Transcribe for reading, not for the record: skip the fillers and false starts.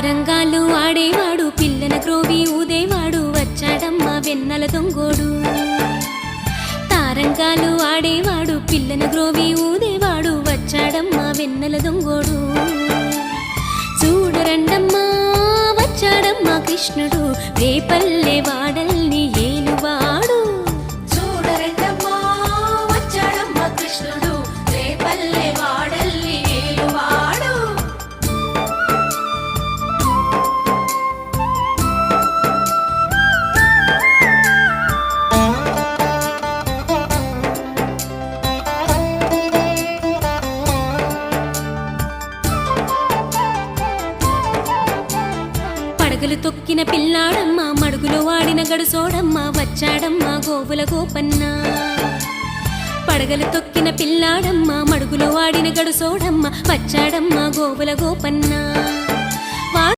తారంగాలు ఆడేవాడు పిల్లన క్రోవి ఊదేవాడు వచ్చాడమ్మ వెన్నెల దొంగోడు తారంగాలు ఆడేవాడు పిల్లన క్రోవి ఊదేవాడు వచ్చాడమ్మ వెన్నెల దొంగోడు చూడరండమ్మా వచ్చాడమ్మ కృష్ణుడు రేపల్లె వాడల్ని ఏలువాడు చూడరండమ్మా వచ్చాడమ్మ కృష్ణుడు రేపల్లె వాడల్ని ఏలువాడు పడగలు తొక్కిన పిల్లాడమ్మ మడుగులో వాడిన గడుసోడమ్మ వచ్చాడమ్మ గోవుల గోపన్న పడగలు తొక్కిన పిల్లాడమ్మ మడుగులో వాడిన గడుసోడమ్మ వచ్చాడమ్మ గోవుల గోపన్న